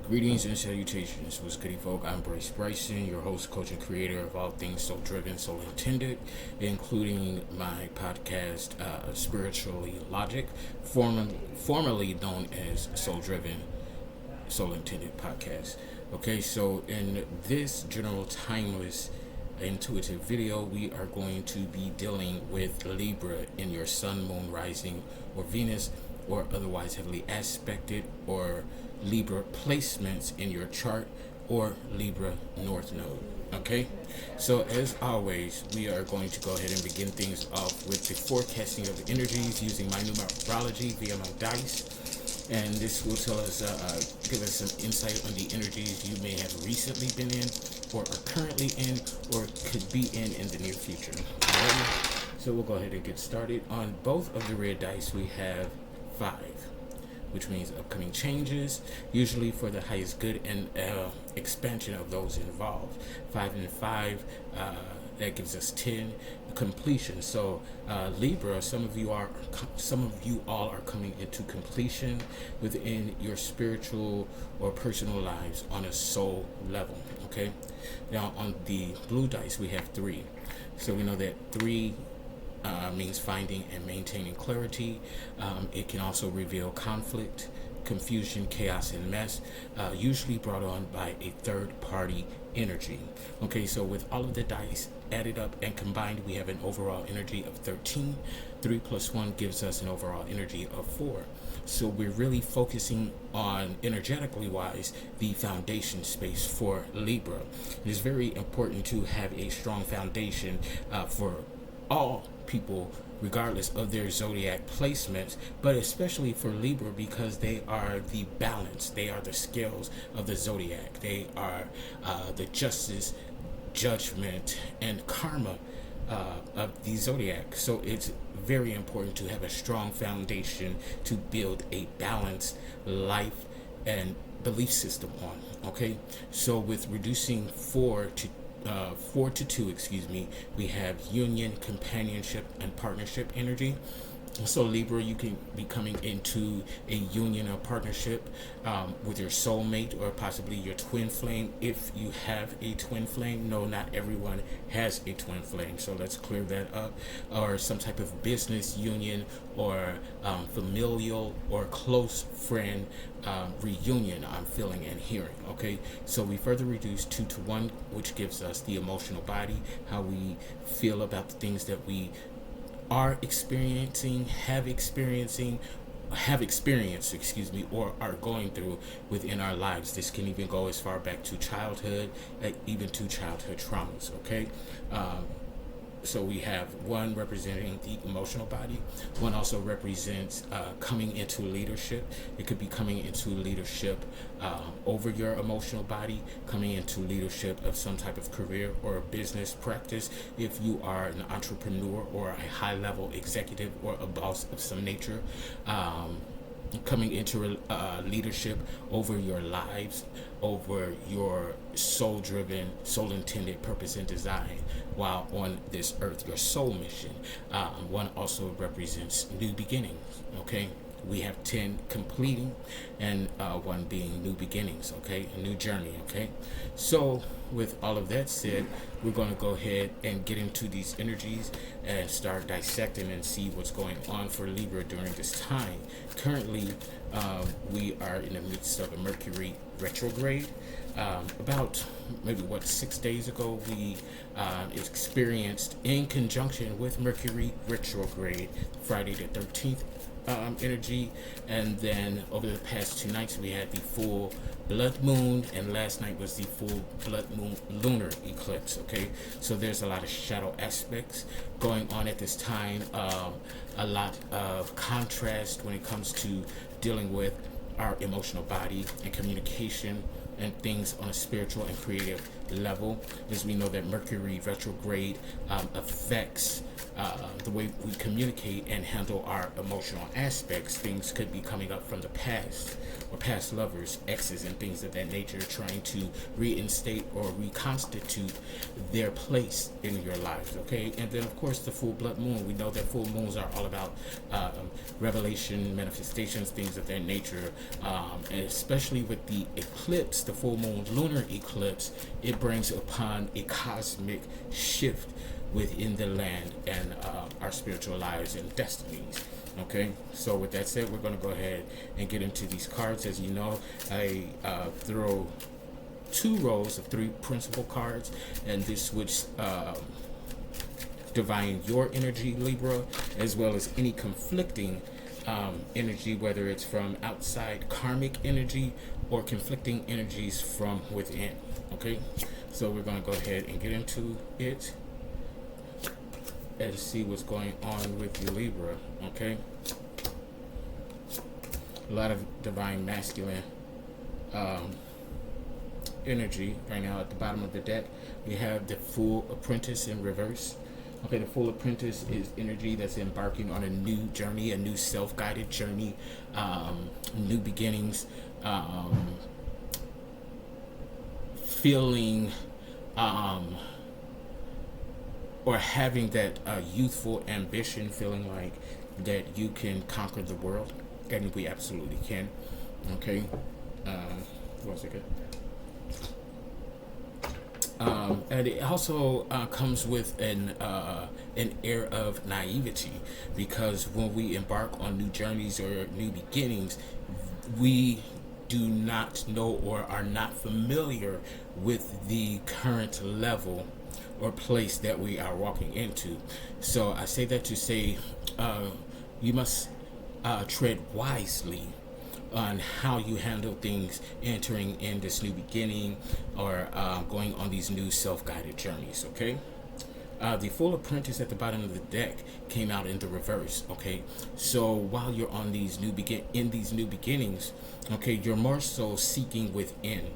Greetings and salutations. What's goody folk? I'm Brycebits, your host, coach, and creator of all things soul driven, soul intended, including my podcast, Spiritually Logic, formerly known as Soul Driven, Soul Intended Podcast. Okay, so in this general timeless intuitive video, we are going to be dealing with Libra in your sun, moon, rising, or Venus, or otherwise heavily aspected, or Libra placements in your chart, or Libra North Node. Okay, so as always, we are going to go ahead and begin things off with the forecasting of the energies using my numerology via my dice, and this will tell us, give us some insight on the energies you may have recently been in, or are currently in, or could be in the near future. Alright, so we'll go ahead and get started. On both of the red dice, we have 5, which means upcoming changes, usually for the highest good and expansion of those involved. 5 and 5, that gives us 10, completion. So Libra, some of you all are coming into completion within your spiritual or personal lives on a soul level. Okay, now on the blue dice we have 3, so we know that 3 means finding and maintaining clarity. It can also reveal conflict, confusion, chaos, and mess, usually brought on by a third party energy. Okay, so with all of the dice added up and combined, we have an overall energy of 13. 3 plus 1 gives us an overall energy of 4. So we're really focusing on, energetically wise, the foundation space for Libra. It is very important to have a strong foundation for all people, regardless of their zodiac placements, but especially for Libra, because they are the balance, they are the scales of the zodiac, they are the justice, judgment, and karma of the zodiac. So it's very important to have a strong foundation to build a balanced life and belief system on. Okay, so with reducing 4 to 2, we have union, companionship, and partnership energy. So Libra, you can be coming into a union or partnership with your soulmate, or possibly your twin flame, if you have a twin flame. No, not everyone has a twin flame, so let's clear that up. Or some type of business union, or familial or close friend reunion, I'm feeling and hearing. Okay, so we further reduce 2 to 1, which gives us the emotional body, how we feel about the things that we are experiencing, have experienced, or are going through within our lives. This can even go as far back to childhood, even to childhood traumas. Okay, so we have 1 representing the emotional body. 1 also represents coming into leadership. It could be coming into leadership over your emotional body, coming into leadership of some type of career or business practice, if you are an entrepreneur or a high-level executive or a boss of some nature. Coming into leadership over your lives, over your soul-driven, soul-intended purpose and design while on this earth, your soul mission. 1 also represents new beginnings. Okay, we have 10 completing, and 1 being new beginnings. Okay, a new journey. Okay, so with all of that said, we're going to go ahead and get into these energies and start dissecting and see what's going on for Libra during this time. Currently, we are in the midst of a Mercury retrograde. About maybe 6 days ago, we experienced, in conjunction with Mercury retrograde, Friday the 13th energy, and then over the past 2 nights we had the full blood moon, and last night was the full blood moon lunar eclipse. Okay, so there's a lot of shadow aspects going on at this time, a lot of contrast when it comes to dealing with our emotional body and communication and things on a spiritual and creative level, as we know that Mercury retrograde affects the way we communicate and handle our emotional aspects. Things could be coming up from the past, or past lovers, exes, and things of that nature, trying to reinstate or reconstitute their place in your lives. Okay, and then of course the full blood moon. We know that full moons are all about revelation, manifestations, things of that nature, and especially with the eclipse, the full moon lunar eclipse, it brings upon a cosmic shift within the land and our spiritual lives and destinies. Okay, so with that said, we're going to go ahead and get into these cards. As you know, I throw 2 rows of 3 principal cards, and this would divine your energy, Libra, as well as any conflicting energy, whether it's from outside karmic energy or conflicting energies from within. Okay, so we're going to go ahead and get into it and see what's going on with you, Libra. Okay, a lot of divine masculine energy right now. At the bottom of the deck, we have the Fool Apprentice in reverse. Okay, the Fool Apprentice is energy that's embarking on a new journey, a new self-guided journey, new beginnings, feeling or having that youthful ambition, feeling like that you can conquer the world, and we absolutely can. Okay, 1 second. And it also comes with an air of naivety, because when we embark on new journeys or new beginnings, we do not know or are not familiar with the current level or place that we are walking into. So I say that to say you must tread wisely on how you handle things entering in this new beginning or going on these new self-guided journeys. Okay, the Full Apprentice at the bottom of the deck came out in the reverse. Okay, so while you're on these new beginnings, okay, you're more so seeking within,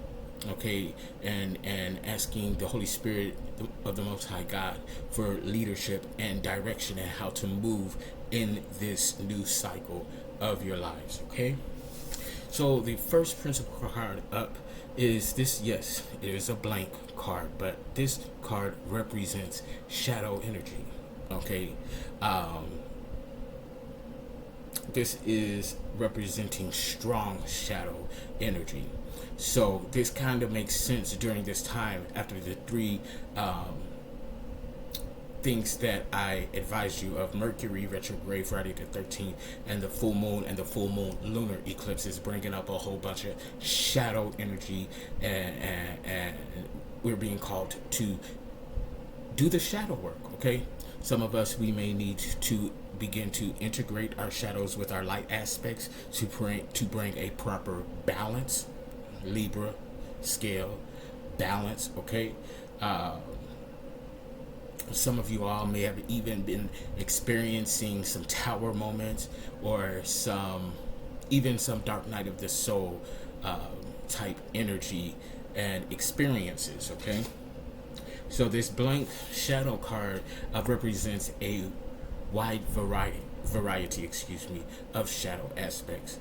okay, and asking the Holy Spirit of the Most High God for leadership and direction and how to move in this new cycle of your lives. Okay, so the first principal card up is this. Yes, it is a blank card, but this card represents shadow energy. Okay, this is representing strong shadow energy. So this kind of makes sense during this time, after the 3 things that I advised you of: Mercury retrograde Friday the 13th, and the full moon lunar eclipse is bringing up a whole bunch of shadow energy, and we're being called to do the shadow work. Okay, some of us, we may need to begin to integrate our shadows with our light aspects to bring a proper balance. Libra scale balance. Okay, some of you all may have even been experiencing some tower moments, or some dark night of the soul type energy and experiences. Okay, so this blank shadow card represents a wide variety of shadow aspects.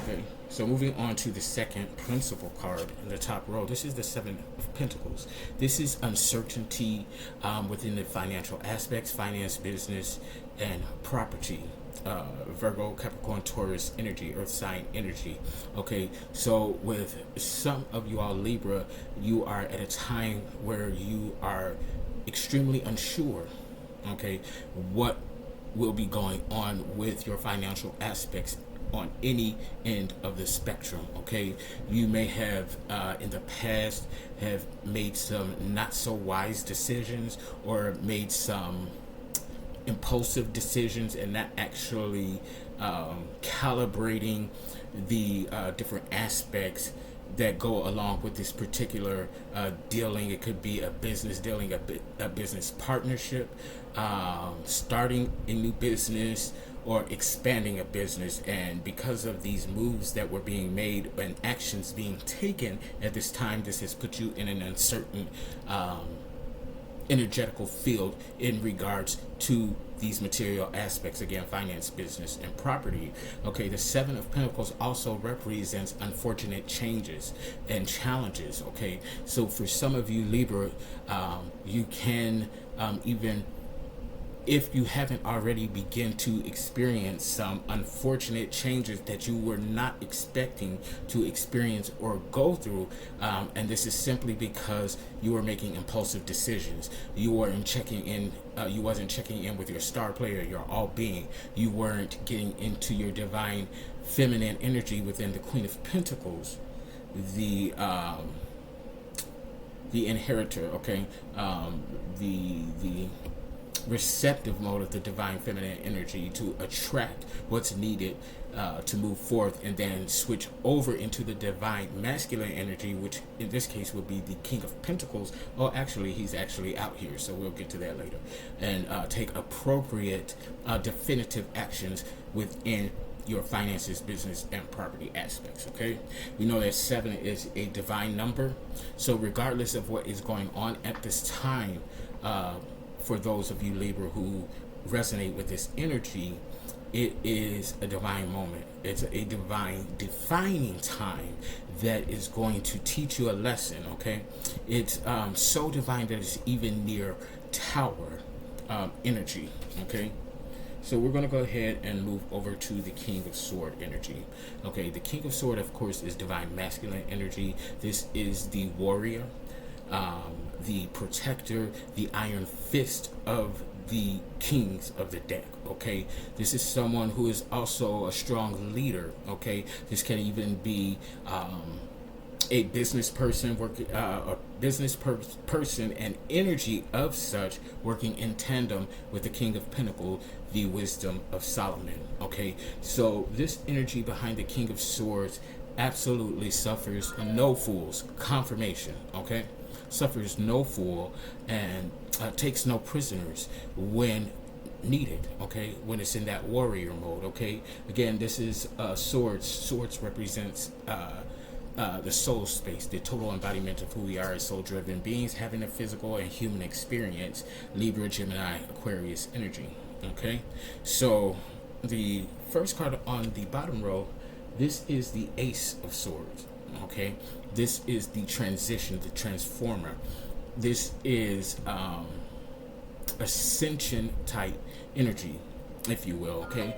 Okay, so moving on to the second principal card in the top row. This is the 7 of Pentacles. This is uncertainty within the financial aspects, finance, business, and property. Virgo, Capricorn, Taurus energy, earth sign energy. Okay, so with some of you all Libra, you are at a time where you are extremely unsure, okay, what will be going on with your financial aspects on any end of the spectrum. Okay, you may have in the past have made some not so wise decisions, or made some impulsive decisions, and not actually calibrating the different aspects that go along with this particular dealing. It could be a business dealing, a business partnership, starting a new business, or expanding a business. And because of these moves that were being made and actions being taken at this time, this has put you in an uncertain energetical field in regards to these material aspects. Again, finance, business, and property. Okay, the Seven of Pentacles also represents unfortunate changes and challenges. Okay, so for some of you Libra, you can even, if you haven't already, begin to experience some unfortunate changes that you were not expecting to experience or go through, and this is simply because you were making impulsive decisions. You weren't checking in. You wasn't checking in with your star player, your all being. You weren't getting into your divine feminine energy within the Queen of Pentacles, the inheritor. Okay, the receptive mode of the divine feminine energy to attract what's needed to move forth, and then switch over into the divine masculine energy, which in this case would be the King of Pentacles. Oh, actually, he's actually out here, so we'll get to that later. And take appropriate definitive actions within your finances, business, and property aspects. Okay, we know that 7 is a divine number, so regardless of what is going on at this time, for those of you Libra who resonate with this energy, it is a divine moment. It's a divine defining time that is going to teach you a lesson. Okay, it's so divine that it's even near Tower energy. Okay, so we're going to go ahead and move over to the King of Sword energy. Okay, the King of Sword, of course, is divine masculine energy. This is the warrior, the protector, the iron fist of the kings of the deck. Okay, this is someone who is also a strong leader. Okay, this can even be a business person working, person and energy of such working in tandem with the King of Pentacles, the wisdom of Solomon. Okay, so this energy behind the King of Swords absolutely suffers no fools. Confirmation. Okay, suffers no fool and takes no prisoners when needed. Okay, when it's in that warrior mode. Okay, again, this is swords represents the soul space, the total embodiment of who we are as soul-driven beings having a physical and human experience. Libra, Gemini, Aquarius energy. Okay, so the first card on the bottom row, this is the Ace of Swords. Okay, this is the transition, the transformer. This is Ascension type energy, if you will. Okay,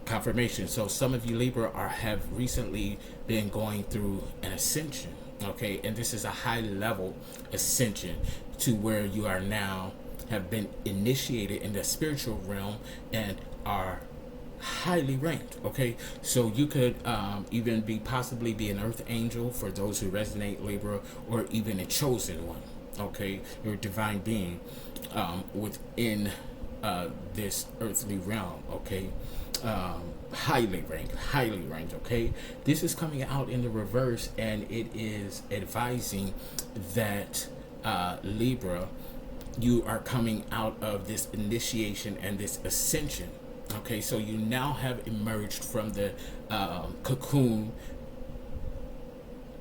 confirmation. So some of you Libra have recently been going through an ascension. Okay, and this is a high level ascension to where you are now have been initiated in the spiritual realm and are highly ranked. Okay, so you could even possibly be an earth angel for those who resonate Libra, or even a chosen one. Okay, you're a divine being within this earthly realm. Okay, highly ranked. Okay, this is coming out in the reverse, and it is advising that Libra, you are coming out of this initiation and this ascension. Okay, so you now have emerged from the cocoon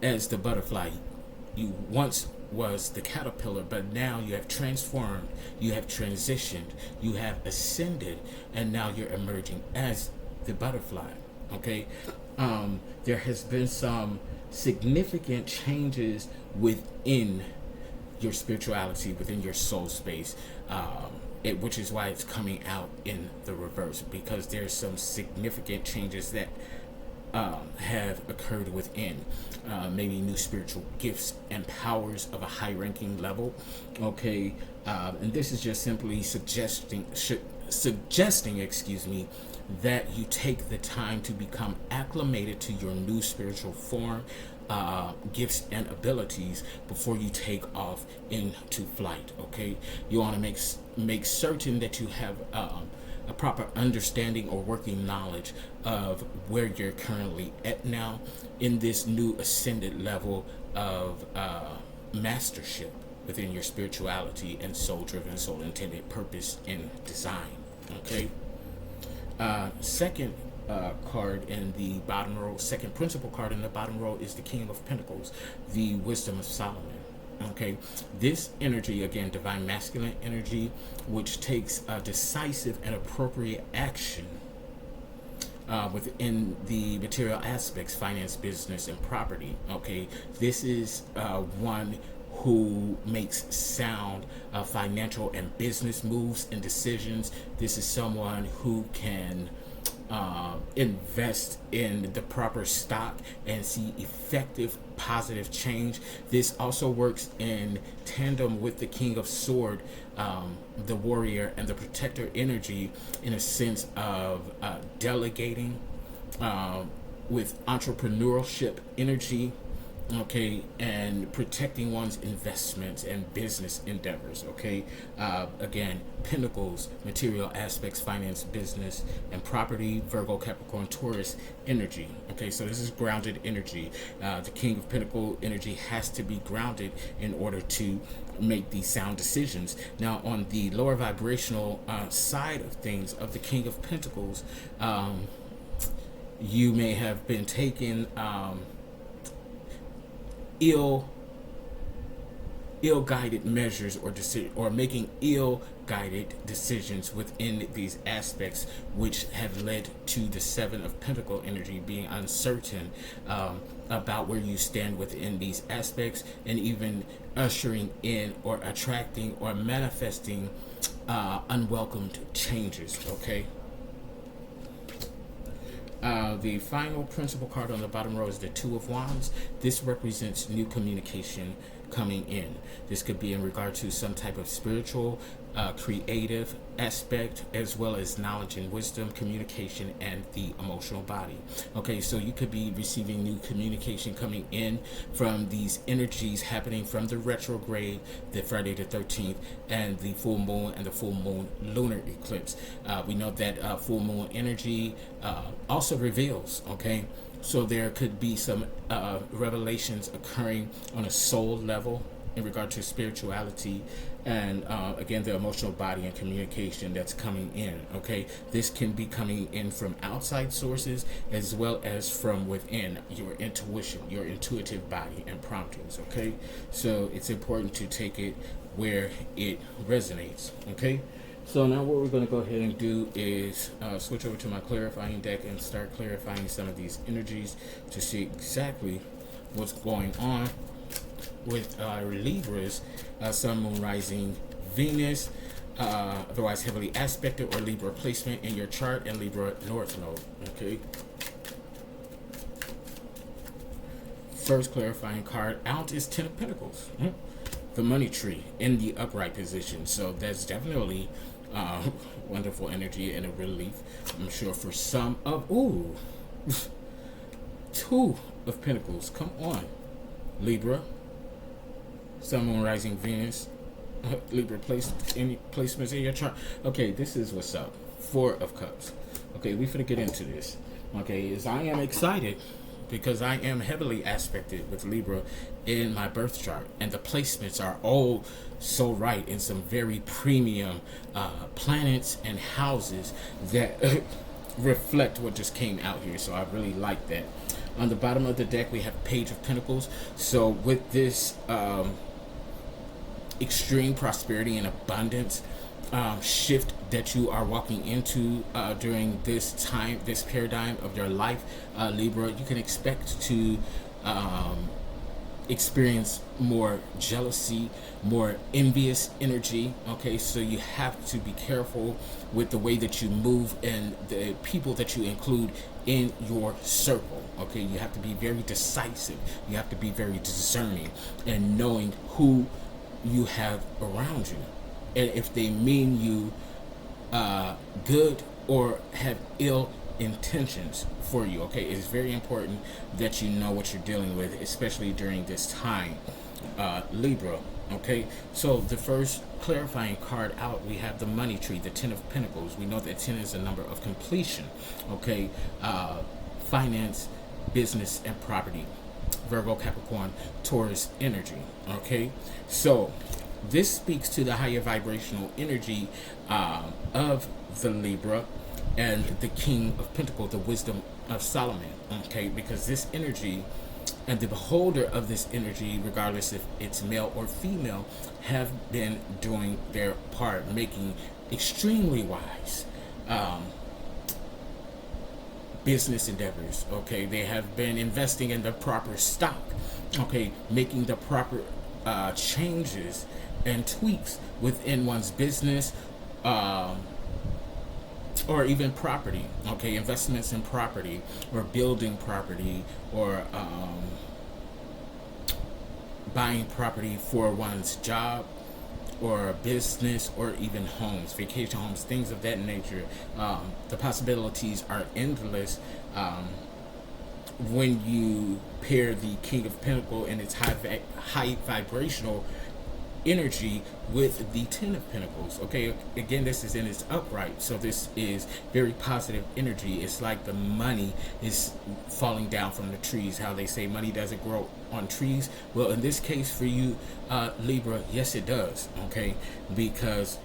as the butterfly. You once was the caterpillar, but now you have transformed, you have transitioned, you have ascended, and now you're emerging as the butterfly. Okay, there has been some significant changes within your spirituality, within your soul space, which is why it's coming out in the reverse, because there's some significant changes that have occurred within, maybe new spiritual gifts and powers of a high-ranking level. Okay, and this is just simply suggesting, excuse me, that you take the time to become acclimated to your new spiritual form, gifts and abilities before you take off into flight. Okay, you want to make certain that you have a proper understanding or working knowledge of where you're currently at now in this new ascended level of mastership within your spirituality and soul-driven, soul-intended purpose and design. Okay, Second card in the bottom row, second principal card in the bottom row is the King of Pentacles, the Wisdom of Solomon. Okay, this energy, again, divine masculine energy, which takes decisive and appropriate action within the material aspects, finance, business, and property. Okay, this is one who makes sound financial and business moves and decisions. This is someone who can invest in the proper stock and see effective positive change. This also works in tandem with the King of Sword, the warrior and the protector energy, in a sense of delegating with entrepreneurship energy, okay, and protecting one's investments and business endeavors. Okay, again, Pentacles, material aspects, finance, business, and property. Virgo, Capricorn, Taurus energy. Okay, so this is grounded energy. The King of Pentacle energy has to be grounded in order to make these sound decisions. Now, on the lower vibrational side of things, of the King of Pentacles, you may have been taking ill-guided measures or making ill-guided decisions within these aspects, which have led to the Seven of Pentacle energy being uncertain about where you stand within these aspects, and even ushering in or attracting or manifesting unwelcomed changes. Okay. The final principal card on the bottom row is the Two of Wands. This represents new communication coming in. This could be in regard to some type of spiritual, creative aspect, as well as knowledge and wisdom, communication, and the emotional body. Okay, so you could be receiving new communication coming in from these energies happening from the retrograde, the Friday the 13th, and the full moon and the full moon lunar eclipse. We know that full moon energy also reveals, okay? So there could be some revelations occurring on a soul level in regard to spirituality, and again, the emotional body and communication that's coming in. Okay, this can be coming in from outside sources as well as from within your intuition, your intuitive body and promptings. Okay, so it's important to take it where it resonates. Okay, so now what we're going to go ahead and do is switch over to my clarifying deck and start clarifying some of these energies to see exactly what's going on with Libra's Sun, Moon, Rising, Venus, otherwise heavily aspected, or Libra placement in your chart, and Libra North Node. Okay. First clarifying card out is Ten of Pentacles, the money tree in the upright position. So that's definitely wonderful energy and a relief, I'm sure, for some of. Two of Pentacles. Come on, Libra. Sun, Moon, Rising, Venus, Libra placements in your chart. Okay, this is what's up. Four of Cups. Okay, we finna get into this. Okay, as I am excited because I am heavily aspected with Libra in my birth chart, and the placements are all so right in some very premium planets and houses that reflect what just came out here. So I really like that. On the bottom of the deck, we have Page of Pentacles. So with this extreme prosperity and abundance shift that you are walking into during this time, this paradigm of your life, Libra, you can expect to experience more jealousy, more envious energy. Okay, so you have to be careful with the way that you move and the people that you include in your circle. Okay, you have to be very decisive. You have to be very discerning and knowing who you have around you, and if they mean you good or have ill intentions for you. Okay, it's very important that you know what you're dealing with, especially during this time, Libra. Okay, so the first clarifying card out, we have the money tree, the Ten of Pentacles. We know that 10 is a number of completion. Okay, finance, business, and property. Virgo, Capricorn, Taurus energy. Okay, so this speaks to the higher vibrational energy of the Libra, and the King of Pentacles, the wisdom of Solomon. Okay, because this energy and the beholder of this energy, regardless if it's male or female, have been doing their part, making extremely wise business endeavors. Okay, they have been investing in the proper stock. Okay, making the proper changes and tweaks within one's business, or even property. Okay, investments in property, or building property, or buying property for one's job or business, or even homes, vacation homes, things of that nature. The possibilities are endless when you pair the King of Pentacles and its high vibrational energy with the Ten of Pentacles. Okay, again, this is in its upright, so this is very positive energy. It's like the money is falling down from the trees. How they say money doesn't grow on trees. Well, in this case for you, Libra, yes it does. Okay, because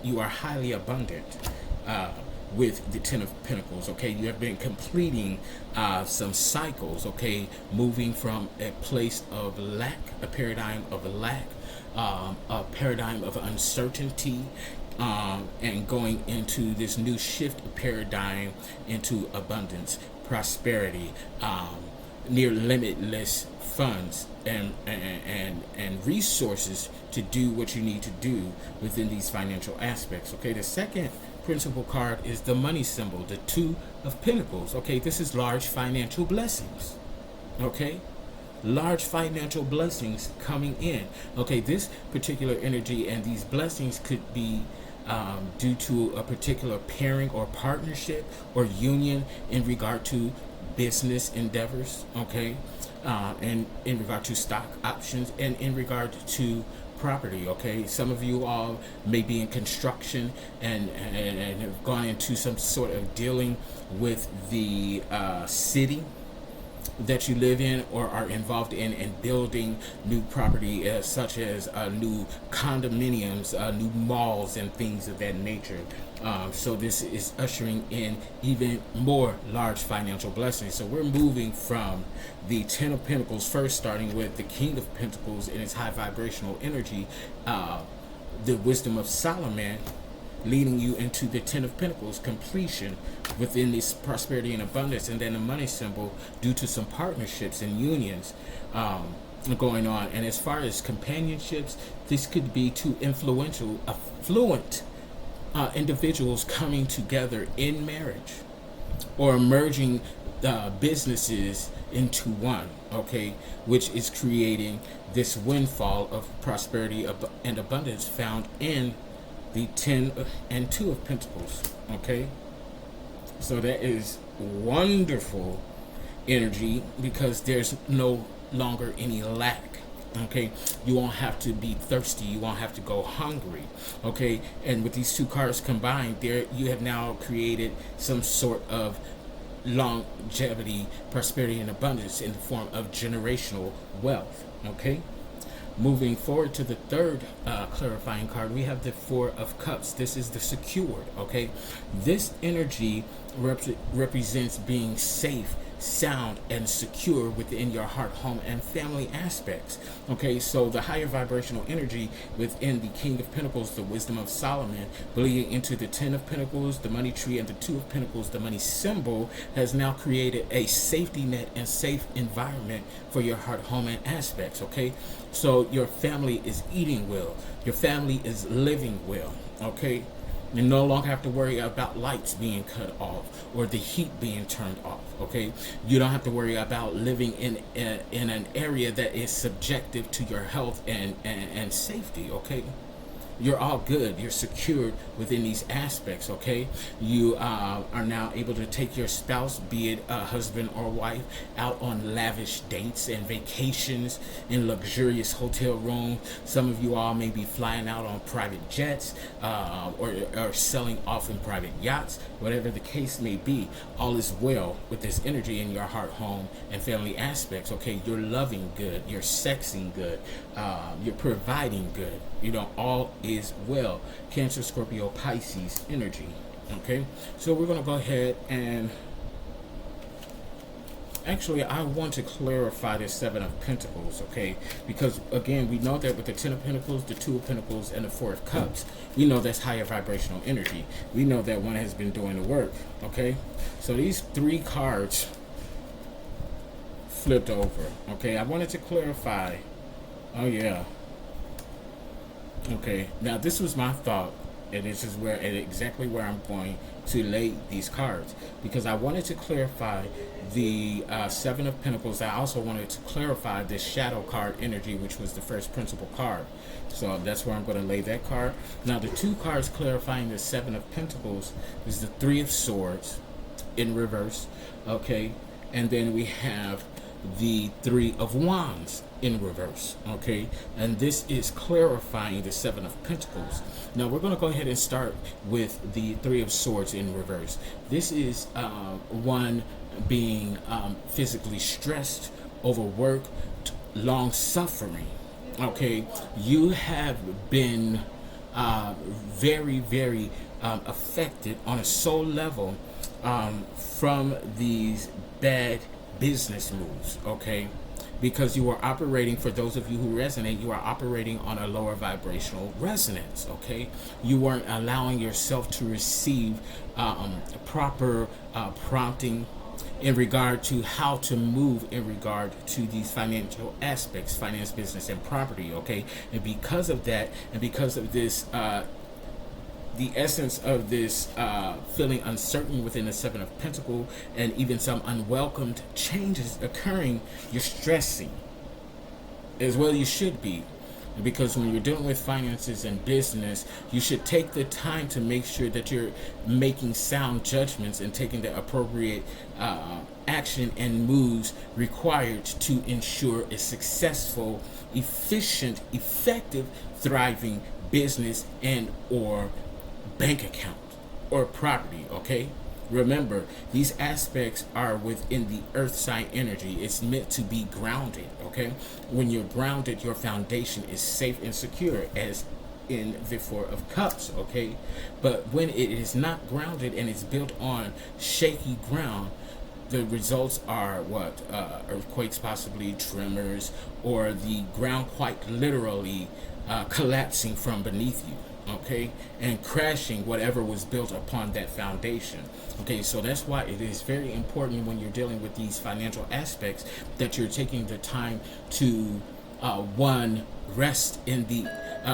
you are highly abundant with the Ten of Pentacles. Okay, you have been completing some cycles. Okay, moving from a place of lack, a paradigm of lack, a paradigm of uncertainty, and going into this new shift paradigm into abundance, prosperity, near limitless funds and resources to do what you need to do within these financial aspects. Okay, the second principal card is the money symbol, the Two of Pentacles. Okay, this is large financial blessings. Okay, large financial blessings coming in. Okay, this particular energy and these blessings could be due to a particular pairing or partnership or union in regard to business endeavors. Okay, and in regard to stock options, and in regard to property. Okay, some of you all may be in construction and have gone into some sort of dealing with the city that you live in, or are involved in, and building new property, such as new condominiums, new malls, and things of that nature. So this is ushering in even more large financial blessings. So we're moving from the Ten of Pentacles first, starting with the King of Pentacles in its high vibrational energy, the wisdom of Solomon, leading you into the Ten of Pentacles completion within this prosperity and abundance, and then the money symbol due to some partnerships and unions going on. And as far as companionships, this could be two influential, affluent individuals coming together in marriage, or merging businesses into one. Okay, which is creating this windfall of prosperity and abundance found in the 10 and 2 of Pentacles. Okay, so that is wonderful energy, because there's no longer any lack. Okay, you won't have to be thirsty, you won't have to go hungry. Okay, and with these two cards combined, there you have now created some sort of longevity, prosperity, and abundance in the form of generational wealth. Okay, moving forward to the third clarifying card, we have the Four of Cups. This is the secured. Okay, this energy represents being safe, sound, and secure within your heart, home, and family aspects. Okay, so the higher vibrational energy within the King of Pentacles, the wisdom of Solomon, bleeding into the Ten of Pentacles, the money tree, and the Two of Pentacles, the money symbol, has now created a safety net and safe environment for your heart, home, and aspects. Okay, so your family is eating well, your family is living well. Okay, you no longer have to worry about lights being cut off or the heat being turned off. Okay, you don't have to worry about living in an area that is subjective to your health and safety. Okay, you're all good, you're secured within these aspects. Okay, you are now able to take your spouse, be it a husband or wife, out on lavish dates and vacations in luxurious hotel rooms. Some of you all may be flying out on private jets, or selling off in private yachts. Whatever the case may be, all is well with this energy in your heart, home, and family aspects. Okay, you're loving good, you're sexing good, you're providing good. You know, all is well. Cancer, Scorpio, Pisces energy. Okay, so we're going to go ahead and actually, I want to clarify this Seven of Pentacles, okay? Because, again, we know that with the Ten of Pentacles, the Two of Pentacles, and the Four of Cups, we know that's higher vibrational energy. We know that one has been doing the work, okay? So these three cards flipped over, okay? I wanted to clarify. Oh, yeah. Okay, now this was my thought, and this is exactly where I'm going to lay these cards, because I wanted to clarify the Seven of Pentacles. I also wanted to clarify this shadow card energy, which was the first principal card. So that's where I'm going to lay that card. Now the two cards clarifying the Seven of Pentacles is the Three of Swords in reverse, okay, and then we have the Three of Wands in reverse, okay, and this is clarifying the Seven of Pentacles. Now we're going to go ahead and start with the Three of Swords in reverse. This is one being physically stressed, overworked, long suffering, okay. You have been very, very affected on a soul level from these bad business moves, okay, because you are operating, for those of you who resonate, you are operating on a lower vibrational resonance, okay. You weren't allowing yourself to receive proper prompting in regard to how to move in regard to these financial aspects, finance, business, and property, okay. And because of that, and because of this the essence of this feeling uncertain within the Seven of Pentacles, and even some unwelcomed changes occurring, you're stressing as well. You should be, because when you're dealing with finances and business, you should take the time to make sure that you're making sound judgments and taking the appropriate action and moves required to ensure a successful, efficient, effective, thriving business and or bank account or property, okay. Remember, these aspects are within the earth sign energy. It's meant to be grounded, okay. When you're grounded, your foundation is safe and secure, as in the Four of Cups, okay. But when it is not grounded and it's built on shaky ground, the results are what? Earthquakes, possibly tremors, or the ground quite literally collapsing from beneath you, okay, and crashing whatever was built upon that foundation, okay. So that's why it is very important when you're dealing with these financial aspects that you're taking the time to one, rest in the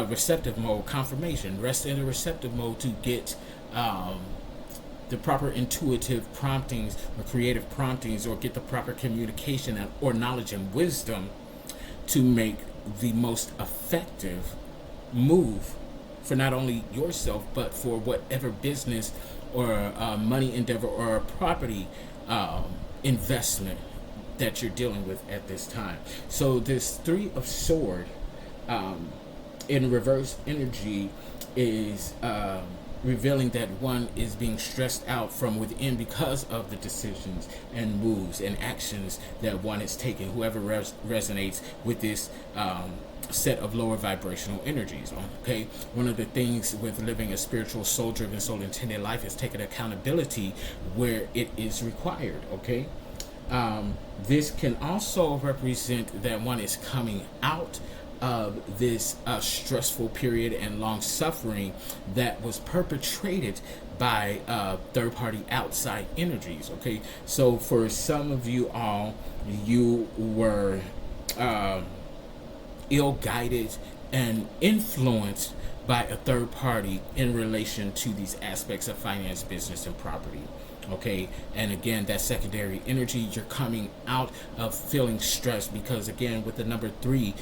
receptive mode, confirmation, rest in the receptive mode to get the proper intuitive promptings or creative promptings, or get the proper communication or knowledge and wisdom to make the most effective move for not only yourself, but for whatever business or money endeavor or property investment that you're dealing with at this time. So this Three of Sword in reverse energy is revealing that one is being stressed out from within because of the decisions and moves and actions that one is taking. Whoever resonates with this set of lower vibrational energies, okay. One of the things with living a spiritual, soul-driven, soul-intended life is taking accountability where it is required, okay. This can also represent that one is coming out of this stressful period and long suffering that was perpetrated by third-party outside energies, okay. So for some of you all, you were ill-guided and influenced by a third party in relation to these aspects of finance, business, and property, okay. And again, that secondary energy, you're coming out of feeling stressed because, again, with the number 3,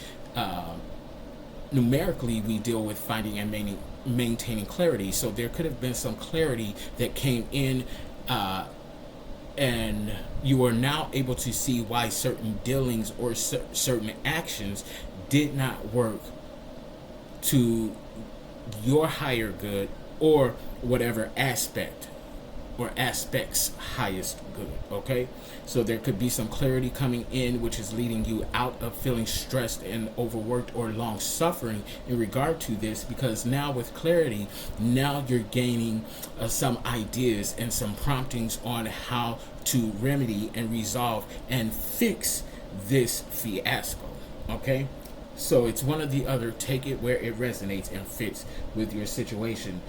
numerically we deal with finding and maintaining clarity. So there could have been some clarity that came in, and you are now able to see why certain dealings or certain actions did not work to your higher good or whatever aspect, or aspect's highest good. Okay, so there could be some clarity coming in, which is leading you out of feeling stressed and overworked or long suffering in regard to this, because now with clarity, now you're gaining some ideas and some promptings on how to remedy and resolve and fix this fiasco. Okay, so it's one or the other. Take it where it resonates and fits with your situation.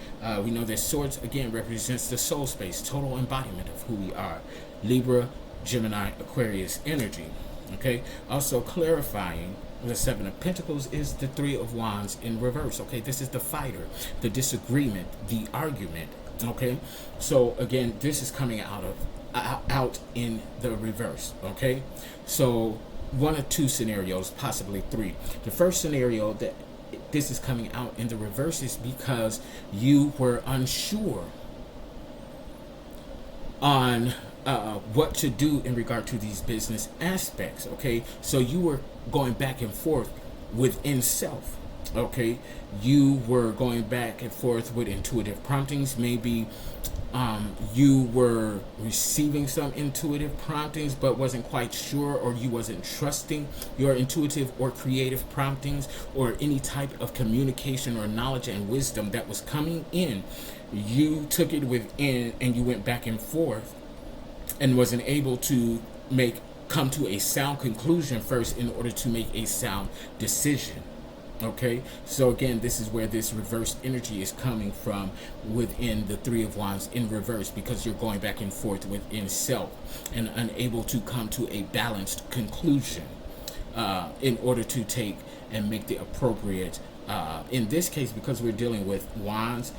We know that swords, again, represents the soul space, total embodiment of who we are. Libra, Gemini, Aquarius energy. Okay, also clarifying, the Seven of Pentacles is the Three of Wands in reverse. Okay, this is the fighter, the disagreement, the argument. Okay, so again, this is coming out in the reverse. Okay, so one or two scenarios, possibly three. The first scenario that this is coming out in the reverse is because you were unsure on what to do in regard to these business aspects. Okay, so you were going back and forth within self. Okay, you were going back and forth with intuitive promptings. Maybe you were receiving some intuitive promptings but wasn't quite sure, or you wasn't trusting your intuitive or creative promptings or any type of communication or knowledge and wisdom that was coming in. You took it within and you went back and forth and wasn't able to come to a sound conclusion first in order to make a sound decision. Okay, so again, this is where this reverse energy is coming from within the Three of Wands in reverse, because you're going back and forth within self and unable to come to a balanced conclusion in order to take and make the appropriate, in this case, because we're dealing with wands,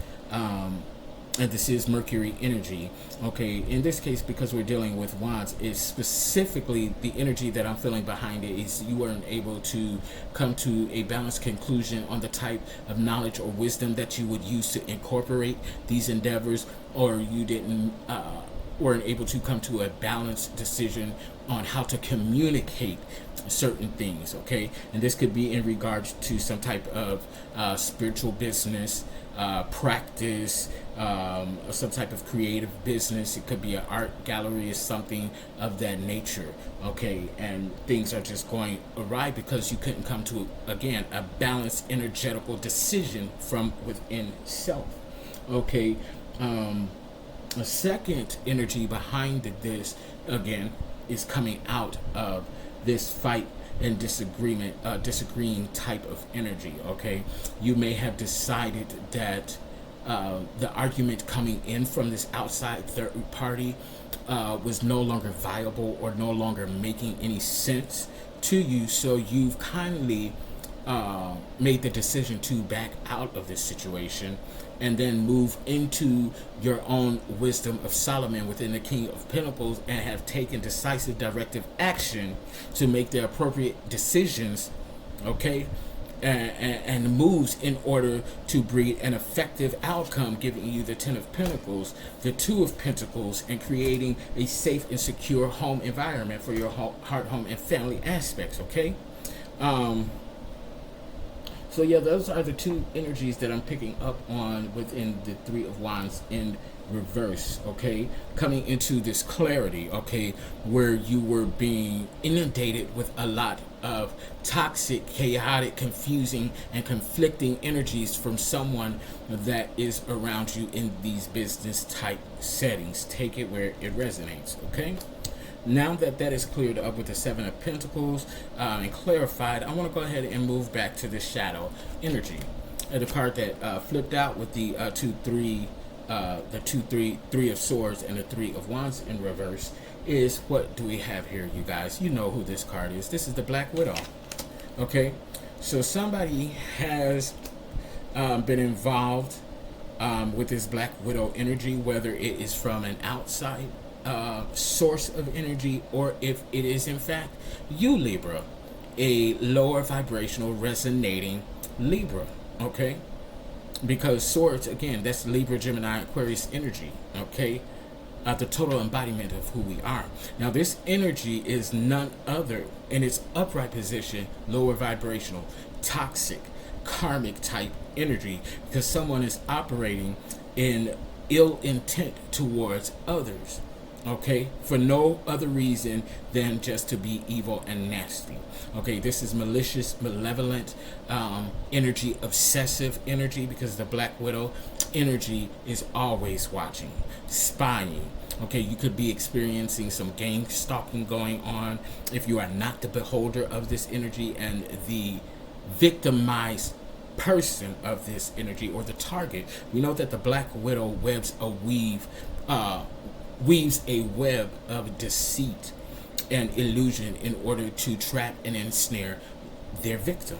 and this is Mercury energy. Okay, in this case, because we're dealing with wands, is specifically the energy that I'm feeling behind it is you weren't able to come to a balanced conclusion on the type of knowledge or wisdom that you would use to incorporate these endeavors, or you didn't weren't able to come to a balanced decision on how to communicate certain things. Okay, and this could be in regards to some type of spiritual business, practice, some type of creative business. It could be an art gallery or something of that nature. Okay, and things are just going awry because you couldn't come to, again, a balanced energetical decision from within self. Okay, a second energy behind this, again, is coming out of this fight and disagreeing type of energy. Okay, you may have decided that the argument coming in from this outside third party was no longer viable or no longer making any sense to you, so you've kindly made the decision to back out of this situation and then move into your own wisdom of Solomon within the King of Pentacles, and have taken decisive directive action to make the appropriate decisions, okay, and moves in order to breed an effective outcome, giving you the Ten of Pentacles, the Two of Pentacles, and creating a safe and secure home environment for your heart, home, and family aspects. Okay, so yeah, those are the two energies that I'm picking up on within the Three of Wands in reverse. Okay, coming into this clarity, okay, where you were being inundated with a lot of toxic, chaotic, confusing, and conflicting energies from someone that is around you in these business type settings. Take it where it resonates. Okay, now that that is cleared up with the Seven of Pentacles and clarified, I want to go ahead and move back to the shadow energy. The card that flipped out with the three of Swords and the Three of Wands in reverse is, what do we have here, you guys? You know who this card is. This is the Black Widow. Okay, so somebody has been involved with this Black Widow energy, whether it is from an outside source of energy, or if it is in fact you, Libra, a lower vibrational resonating Libra. Okay, because swords, again, that's Libra, Gemini, Aquarius energy. Okay, the total embodiment of who we are. Now this energy is none other, in its upright position, lower vibrational, toxic, karmic type energy, because someone is operating in ill intent towards others, okay, for no other reason than just to be evil and nasty. Okay, this is malicious, malevolent energy, obsessive energy, because the Black Widow energy is always watching, spying. Okay, you could be experiencing some gang stalking going on if you are not the beholder of this energy and the victimized person of this energy, or the target. We know that the Black Widow weaves a web of deceit and illusion in order to trap and ensnare their victim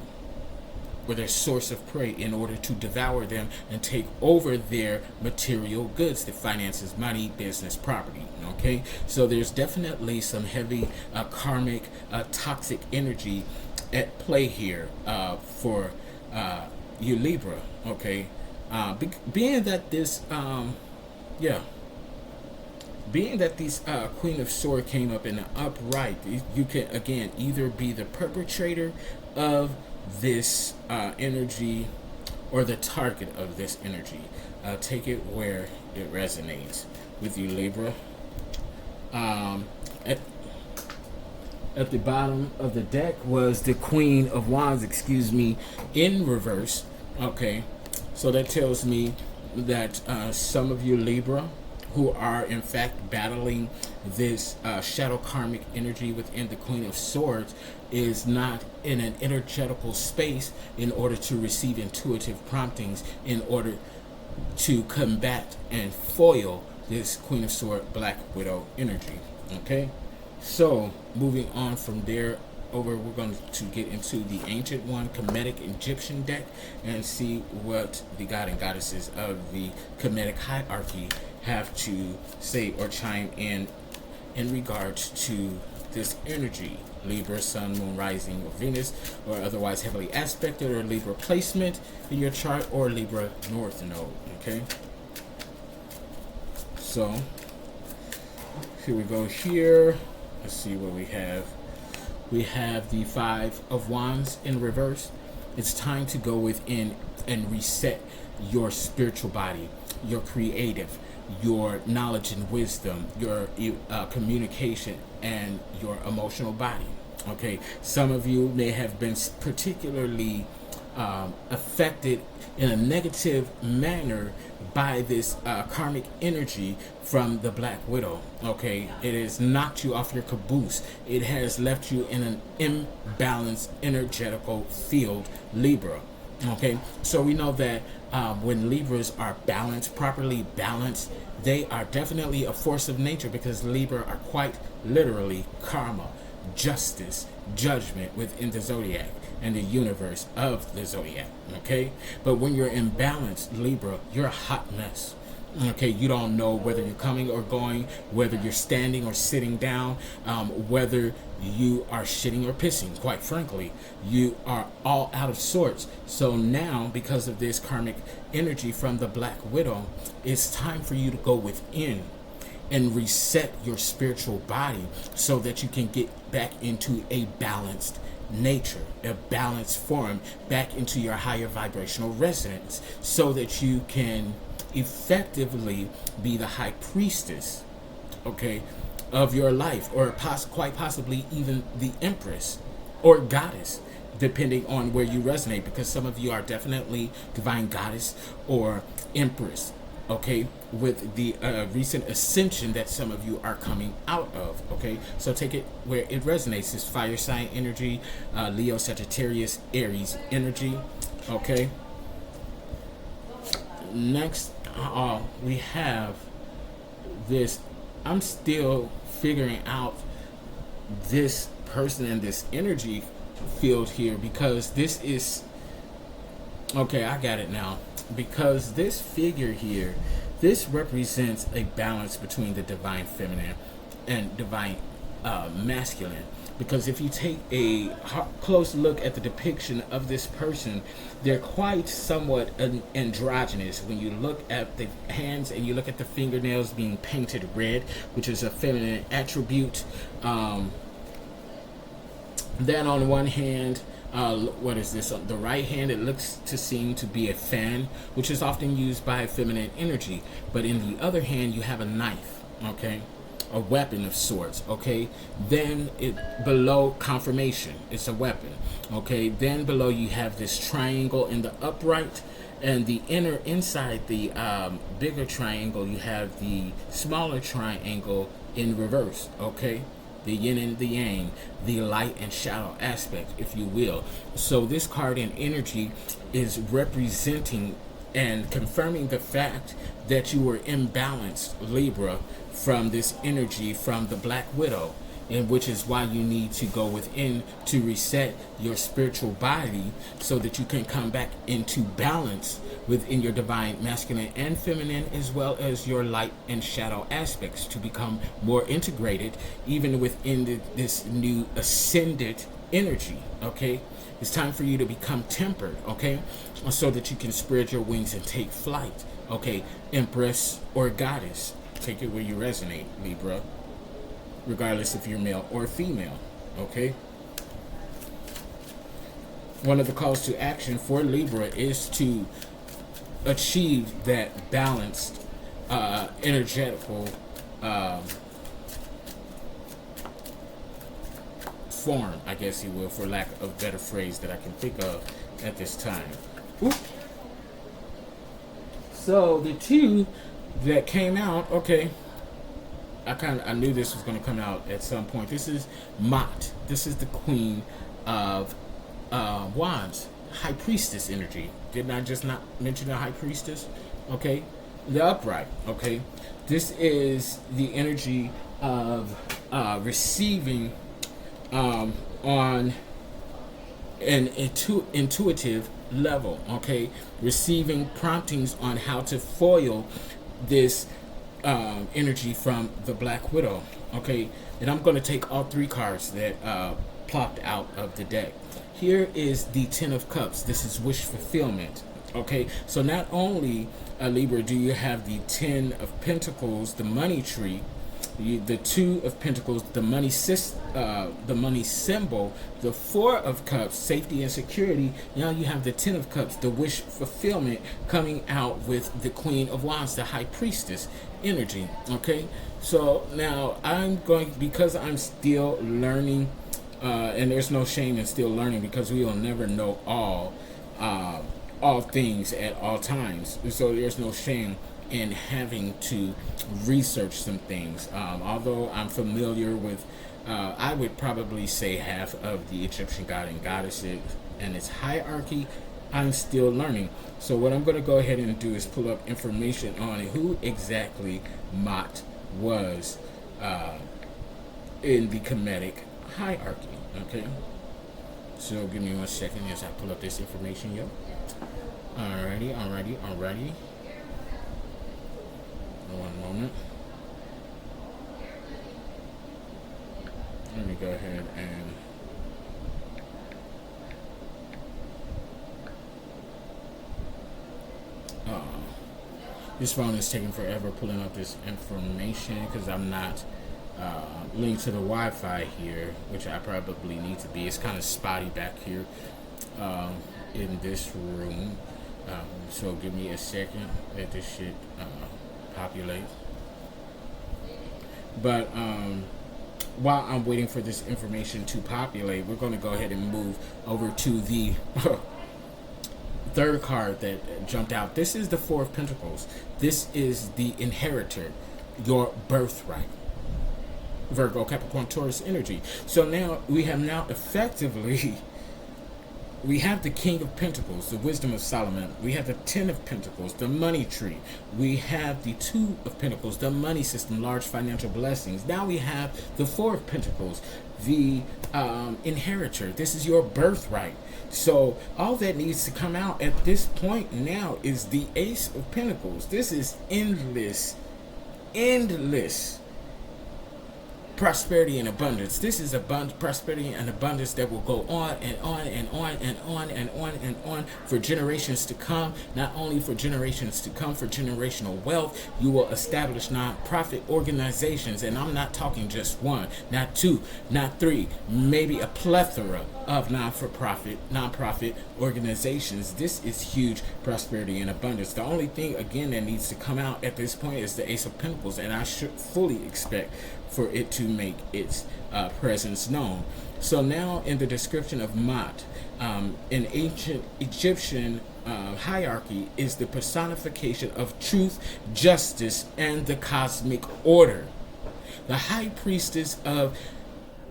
or their source of prey, in order to devour them and take over their material goods, the finances, money, business, property. Okay, so there's definitely some heavy karmic toxic energy at play here for you Libra. Okay, being that this being that this Queen of Swords came up in the upright, you can again either be the perpetrator of this energy or the target of this energy. Take it where it resonates with you, Libra. At the bottom of the deck was the Queen of Wands, in reverse. Okay, so that tells me that some of you Libra who are in fact battling this shadow karmic energy within the Queen of Swords is not in an energetical space in order to receive intuitive promptings, in order to combat and foil this Queen of Swords Black Widow energy. Okay, so moving on from there over, we're going to get into the Ancient One Kemetic Egyptian deck and see what the god and goddesses of the Kemetic hierarchy have to say or chime in regards to this energy. Libra, Sun, Moon, Rising, or Venus, or otherwise heavily aspected, or Libra placement in your chart, or Libra North Node. Okay, so here we go here. Let's see what we have. We have the Five of Wands in reverse. It's time to go within and reset your spiritual body, your creative, your knowledge and wisdom, your communication, and your emotional body. Okay, some of you may have been particularly affected in a negative manner by this karmic energy from the Black Widow. Okay, it has knocked you off your caboose. It has left you in an imbalanced energetical field, Libra. Okay, so we know that when Libras are balanced, properly balanced, they are definitely a force of nature, because Libra are quite literally karma, justice, judgment within the zodiac and the universe of the zodiac. Okay, but when you're imbalanced, Libra, you're a hot mess. Okay, you don't know whether you're coming or going, whether you're standing or sitting down, whether you are shitting or pissing. Quite frankly, you are all out of sorts. So now, because of this karmic energy from the Black Widow, it's time for you to go within and reset your spiritual body so that you can get back into a balanced nature, a balanced form, back into your higher vibrational resonance, so that you can effectively be the high priestess, okay, of your life, or quite possibly even the empress or goddess, depending on where you resonate, because some of you are definitely divine goddess or empress, okay, with the recent ascension that some of you are coming out of. Okay, so take it where it resonates. This fire sign energy, Leo, Sagittarius, Aries energy. Okay, next we have this. I'm still figuring out this person and this energy field here, because this is okay, I got it now. Because this figure here, this represents a balance between the divine feminine and divine masculine. Because if you take a close look at the depiction of this person, they're quite somewhat androgynous. When you look at the hands and you look at the fingernails being painted red, which is a feminine attribute, then on one hand, what is this? On the right hand, it looks to seem to be a fan, which is often used by feminine energy. But in the other hand, you have a knife, okay? A weapon of sorts, okay? Then below confirmation, it's a weapon, okay? Then below you have this triangle in the upright, and the inside the bigger triangle, you have the smaller triangle in reverse, okay? The yin and the yang, the light and shadow aspect, if you will. So this card in energy is representing and confirming the fact that you were imbalanced, Libra, from this energy from the Black Widow, and which is why you need to go within to reset your spiritual body so that you can come back into balance within your divine masculine and feminine, as well as your light and shadow aspects, to become more integrated even within this new ascended energy, okay? It's time for you to become tempered, okay? So that you can spread your wings and take flight, okay? Empress or goddess, take it where you resonate, Libra, regardless if you're male or female, okay? One of the calls to action for Libra is to achieve that balanced, energetical form, I guess you will, for lack of a better phrase that I can think of at this time. Oop. So the two that came out, okay, I knew this was going to come out at some point. This is Mott. This is the Queen of Wands, High Priestess energy. Didn't I just not mention the High Priestess? Okay, the upright. Okay, this is the energy of receiving on an intuitive level. Okay, receiving promptings on how to foil this energy from the Black Widow. Okay, and I'm going to take all three cards that plopped out of the deck. Here is the Ten of Cups. This is wish fulfillment. Okay, so not only, Libra, do you have the Ten of Pentacles, the money tree, the Two of Pentacles, the money symbol, the Four of Cups, safety and security. Now you have the Ten of Cups, the wish fulfillment, coming out with the Queen of Wands, the High Priestess energy. Okay, so now because I'm still learning, and there's no shame in still learning, because we will never know all things at all times. So there's no shame in having to research some things. Although I'm familiar with, I would probably say, half of the Egyptian god and goddesses and its hierarchy, I'm still learning. So what I'm going to go ahead and do is pull up information on who exactly Mott was in the Kemetic hierarchy. Okay, so give me 1 second as I pull up this information. Yo, alrighty. 1 moment. Let me go ahead and this phone is taking forever pulling up this information because I'm not linked to the Wi-Fi here, which I probably need to be. It's kind of spotty back here in this room, so give me a second. Let this shit populate. But while I'm waiting for this information to populate, we're going to go ahead and move over to the third card that jumped out. This is the Four of Pentacles. This is the inheritor, your birthright. Virgo, Capricorn, Taurus energy. So now we have effectively, we have the King of Pentacles, the Wisdom of Solomon. We have the Ten of Pentacles, the money tree. We have the Two of Pentacles, the money system, large financial blessings. Now we have the Four of Pentacles, the inheritor. This is your birthright. So all that needs to come out at this point now is the Ace of Pentacles. This is endless prosperity and abundance. This is prosperity and abundance that will go on and on and on and on and on and on for generations to come. Not only for generations to come, for generational wealth. You will establish non-profit organizations, and I'm not talking just one, not two, not three, maybe a plethora of non-profit organizations. This is huge prosperity and abundance. The only thing, again, that needs to come out at this point is the Ace of Pentacles, and I should fully expect for it to make its presence known. So now in the description of Mat, in ancient Egyptian hierarchy, is the personification of truth, justice, and the cosmic order. The high priestess of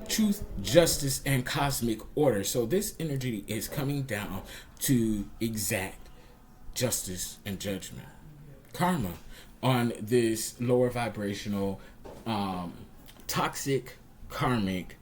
truth, justice, and cosmic order. So this energy is coming down to exact justice and judgment. Karma on this lower vibrational toxic karmic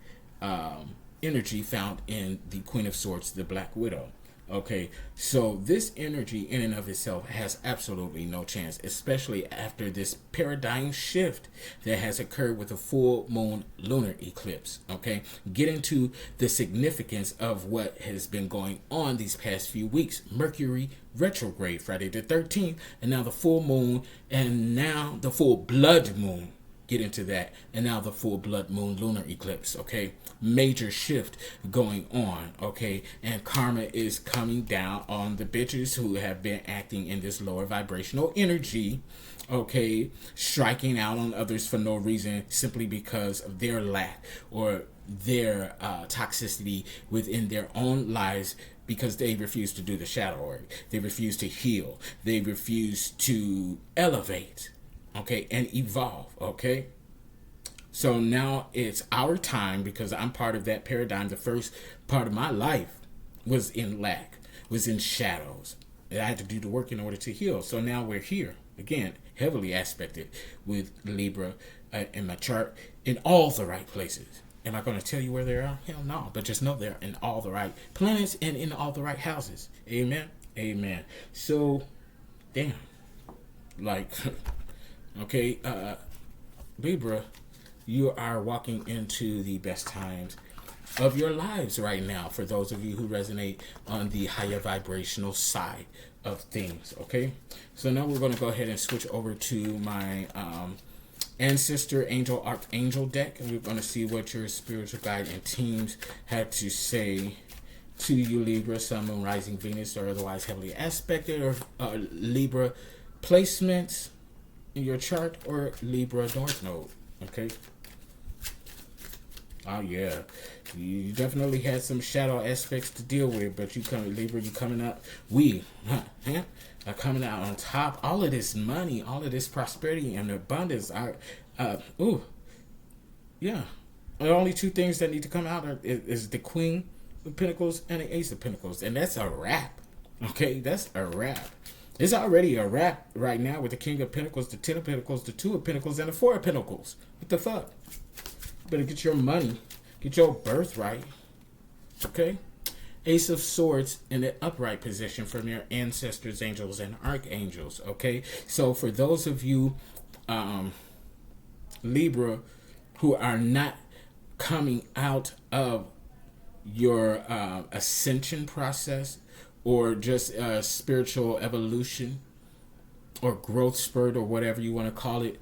energy found in the Queen of Swords, the Black Widow. Okay, so this energy in and of itself has absolutely no chance, especially after this paradigm shift that has occurred with the full moon lunar eclipse. Okay, get into the significance of what has been going on these past few weeks. Mercury retrograde Friday the 13th, and now the full moon, and now the full blood moon. Get into that, and now the full blood moon lunar eclipse. Okay, major shift going on. Okay, and karma is coming down on the bitches who have been acting in this lower vibrational energy. Okay, striking out on others for no reason, simply because of their lack or their toxicity within their own lives, because they refuse to do the shadow work, they refuse to heal, they refuse to elevate. Okay, and evolve. Okay, so now it's our time, because I'm part of that paradigm. The first part of my life was in lack, was in shadows. I had to do the work in order to heal. So now we're here again, heavily aspected with Libra in my chart, in all the right places. Am I going to tell you where they are? Hell no, but just know they're in all the right planets and in all the right houses. Amen. Amen. So, damn, like. Okay, Libra, you are walking into the best times of your lives right now, for those of you who resonate on the higher vibrational side of things. Okay, so now we're going to go ahead and switch over to my Ancestor Angel Archangel deck, and we're going to see what your spiritual guide and teams had to say to you, Libra, Sun, Moon, Rising, Venus, or otherwise heavily aspected, or Libra placements in your chart, or Libra North Node. Okay. Oh yeah, you definitely had some shadow aspects to deal with, but you coming, Libra, you coming up. We are coming out on top. All of this money, all of this prosperity and abundance. Yeah. The only two things that need to come out is the Queen of Pentacles and the Ace of Pentacles, and that's a wrap. Okay, that's a wrap. It's already a wrap right now with the King of Pentacles, the Ten of Pentacles, the Two of Pentacles, and the Four of Pentacles. What the fuck? You better get your money. Get your birthright. Okay? Ace of Swords in the upright position from your ancestors, angels, and archangels. Okay? So for those of you, Libra, who are not coming out of your ascension process, or just spiritual evolution or growth spurt, or whatever you want to call it.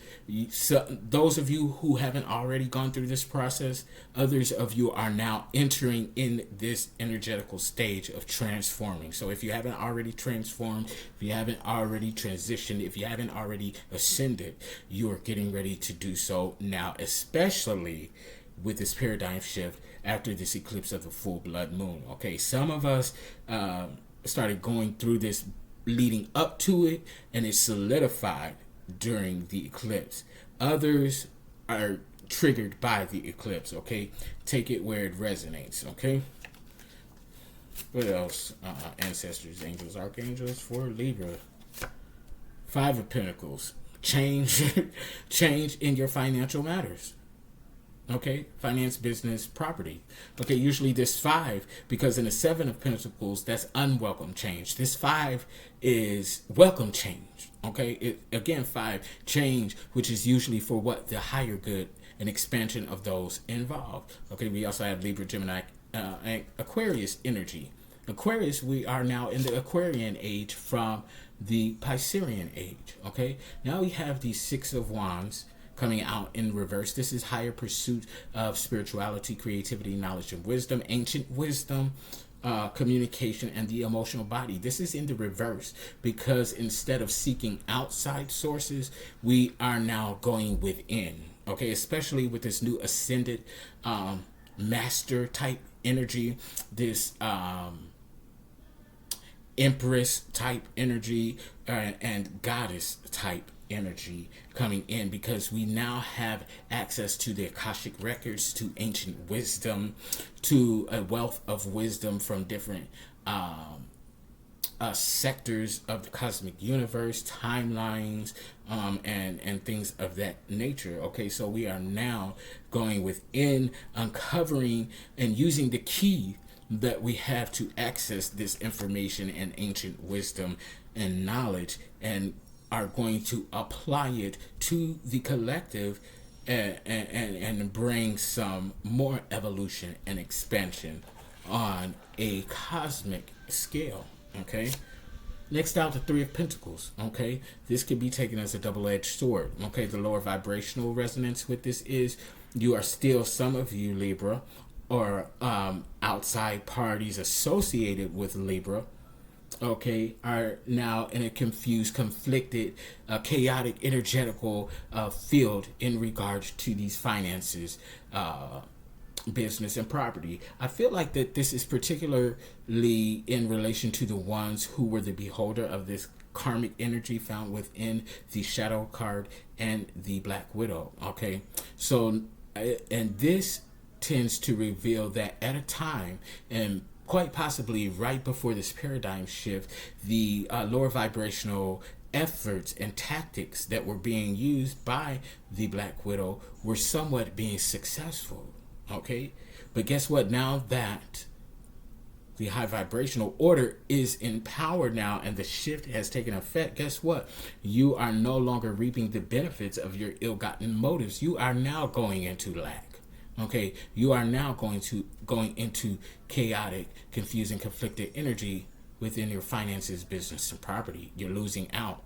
So those of you who haven't already gone through this process, others of you are now entering in this energetical stage of transforming. So if you haven't already transformed, if you haven't already transitioned, if you haven't already ascended, you are getting ready to do so now, especially with this paradigm shift after this eclipse of the full blood moon. Okay, some of us started going through this leading up to it, and it solidified during the eclipse. Others are triggered by the eclipse. Okay, take it where it resonates. Okay, what else? Ancestors, angels, archangels for Libra. Five of Pentacles. Change in your financial matters. Okay, finance, business, property. Okay, usually this 5, because in the 7 of Pentacles, that's unwelcome change. This 5 is welcome change. Okay, again, 5, change, which is usually for what? The higher good an expansion of those involved. Okay, we also have Libra, Gemini, and Aquarius energy. Aquarius, we are now in the Aquarian age from the Piscean age. Okay, now we have the Six of Wands coming out in reverse. This is higher pursuit of spirituality, creativity, knowledge, and wisdom, ancient wisdom, communication, and the emotional body. This is in the reverse because instead of seeking outside sources, we are now going within. Okay, especially with this new ascended master type energy, this empress type energy, and goddess type energy coming in, because we now have access to the Akashic records, to ancient wisdom, to a wealth of wisdom from different sectors of the cosmic universe, timelines, and things of that nature. Okay, so we are now going within, uncovering and using the key that we have to access this information and ancient wisdom and knowledge, and are going to apply it to the collective, and bring some more evolution and expansion on a cosmic scale. Okay, next out, the Three of Pentacles. Okay, this could be taken as a double-edged sword. Okay, the lower vibrational resonance with this is you are still, some of you Libra, or outside parties associated with Libra, okay, are now in a confused, conflicted, chaotic, energetical field in regards to these finances, business, and property. I feel like that this is particularly in relation to the ones who were the beholder of this karmic energy found within the shadow card and the Black Widow. Okay, so and this tends to reveal that at a time, and quite possibly right before this paradigm shift, the lower vibrational efforts and tactics that were being used by the Black Widow were somewhat being successful. Okay, but guess what? Now that the high vibrational order is in power now and the shift has taken effect, guess what? You are no longer reaping the benefits of your ill-gotten motives. You are now going into lack. Okay, you are now going into chaotic, confusing, conflicted energy within your finances, business, and property. You're losing out.